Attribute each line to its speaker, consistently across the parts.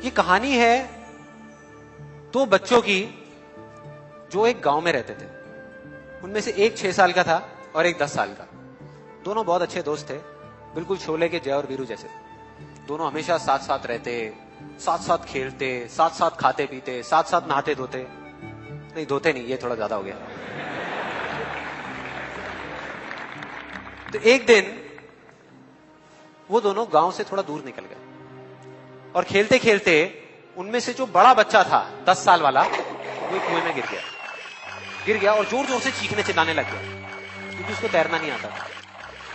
Speaker 1: ये कहानी है दो बच्चों की जो एक गांव में रहते थे। उनमें से एक 6 साल का था और एक 10 साल का। दोनों बहुत अच्छे दोस्त थे, बिल्कुल शोले के जय और वीरू जैसे। दोनों हमेशा साथ साथ रहते, साथ साथ खेलते, साथ साथ खाते पीते, साथ साथ नहाते धोते। नहीं धोते नहीं, ये थोड़ा ज्यादा हो गया। तो एक दिन वो दोनों गांव से थोड़ा दूर निकल गए और खेलते खेलते उनमें से जो बड़ा बच्चा था 10 साल वाला, वो कुएं में गिर गया और जोर जोर से चीखने चिल्लाने लग गया क्योंकि उसको तैरना नहीं आता था।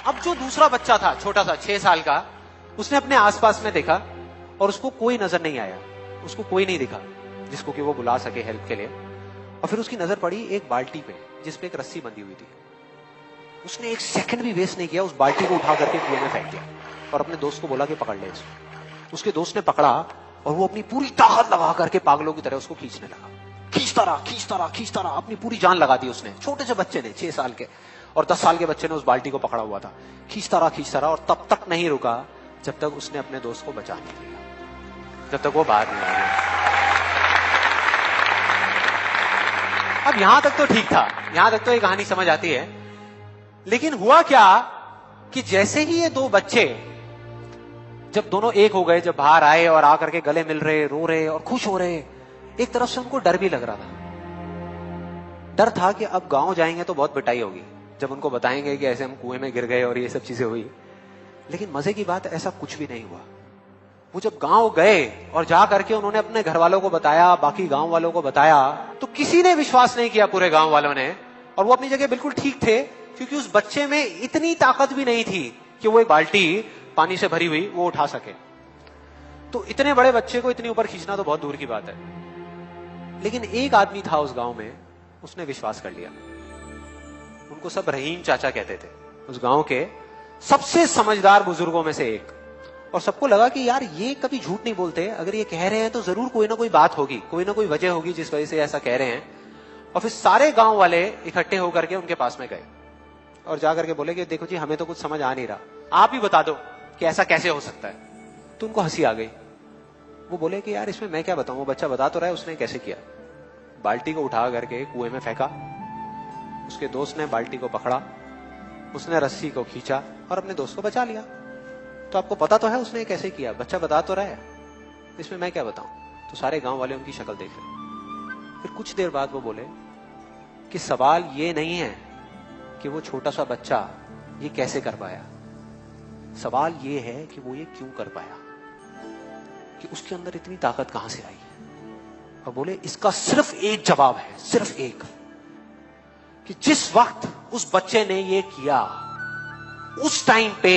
Speaker 1: अब जो दूसरा बच्चा था छोटा सा 6 साल का, उसने अपने आसपास में देखा और उसको कोई नजर नहीं आया, उसको कोई नहीं दिखा जिसको कि वो बुला सके हेल्प के लिए। और फिर उसकी नजर पड़ी एक बाल्टी पे जिसपे एक रस्सी बंधी हुई थी। उसने एक सेकंड भी वेस्ट नहीं किया, उस बाल्टी को उठा करके कुएं में फेंक दिया और अपने दोस्त को बोला कि पकड़ ले इसको। उसके दोस्त ने पकड़ा और वो अपनी पूरी ताकत लगा करके पागलों की तरह उसको खींचने लगा। खींचता रहा, अपनी पूरी जान लगा दी उसने। छोटे से बच्चे ने, 6 साल के और 10 साल के बच्चे ने उस बाल्टी को पकड़ा हुआ था। खींचता रहा और तब तक नहीं रुका जब तक उसने अपने दोस्त को बचा नहीं लिया, जब तक वो बाहर नहीं आ गया। अब यहां तक तो ठीक था, यहां तक तो ये कहानी समझ आती है। लेकिन हुआ क्या कि जैसे ही ये दो बच्चे जब दोनों एक हो गए, जब बाहर आए और आकर के गले मिल रहे, रो रहे और खुश हो रहे, एक तरफ से उनको डर भी लग रहा था। डर था कि अब गांव जाएंगे तो बहुत पिटाई होगी जब उनको बताएंगे कि ऐसे हम कुएं में गिर गए और ये सब चीजें हुई। लेकिन मजे की बात, ऐसा कुछ भी नहीं हुआ। वो जब गांव गए और जा करके उन्होंने अपने घर वालों को बताया, बाकी गांव वालों को बताया, तो किसी ने विश्वास नहीं किया, पूरे गांव वालों ने। और वो अपनी जगह बिल्कुल ठीक थे क्योंकि उस बच्चे में इतनी ताकत भी नहीं थी कि वो एक बाल्टी पानी से भरी हुई वो उठा सके। तो इतने बड़े बच्चे को इतनी ऊपर खींचना तो बहुत दूर की बात है। लेकिन एक आदमी था उस गांव में, उसने विश्वास कर लिया। उनको सब रहीम चाचा कहते थे, उस गांव के सबसे समझदार बुजुर्गों में से एक। और सबको लगा कि यार ये कभी झूठ नहीं बोलते, अगर ये कह रहे हैं तो जरूर कोई ना कोई बात होगी, कोई ना कोई वजह होगी जिस वजह से ऐसा कह रहे हैं। और फिर सारे गांव वाले इकट्ठे होकर के उनके पास में गए और जाकर के बोले कि देखो जी, हमें तो कुछ समझ आ नहीं रहा, आप ही बता दो कि ऐसा कैसे हो सकता है। तो उनको हंसी आ गई। वो बोले कि यार इसमें मैं क्या बताऊं, वो बच्चा बता तो रहा है उसने कैसे किया। बाल्टी को उठा करके कुएं में फेंका, उसके दोस्त ने बाल्टी को पकड़ा, उसने रस्सी को खींचा और अपने दोस्त को बचा लिया। तो आपको पता तो है उसने कैसे किया, बच्चा बता तो रहा है, इसमें मैं क्या बताऊं। तो सारे गांव वाले उनकी शक्ल देख रहे। फिर कुछ देर बाद वो बोले कि सवाल ये नहीं है कि वो छोटा सा बच्चा ये कैसे कर पाया, सवाल ये है कि वो ये क्यों कर पाया, कि उसके अंदर इतनी ताकत कहां से आई। और बोले इसका सिर्फ एक जवाब है, सिर्फ एक, कि जिस वक्त उस बच्चे ने ये किया, उस टाइम पे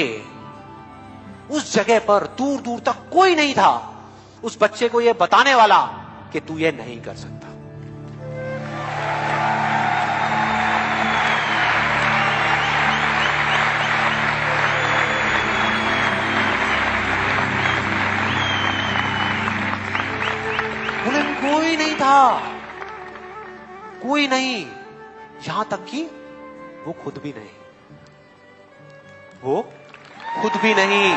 Speaker 1: उस जगह पर दूर दूर तक कोई नहीं था उस बच्चे को ये बताने वाला कि तू ये नहीं कर सकता। बोले कोई नहीं था, कोई नहीं, यहां तक कि वो खुद भी नहीं, वो खुद भी नहीं।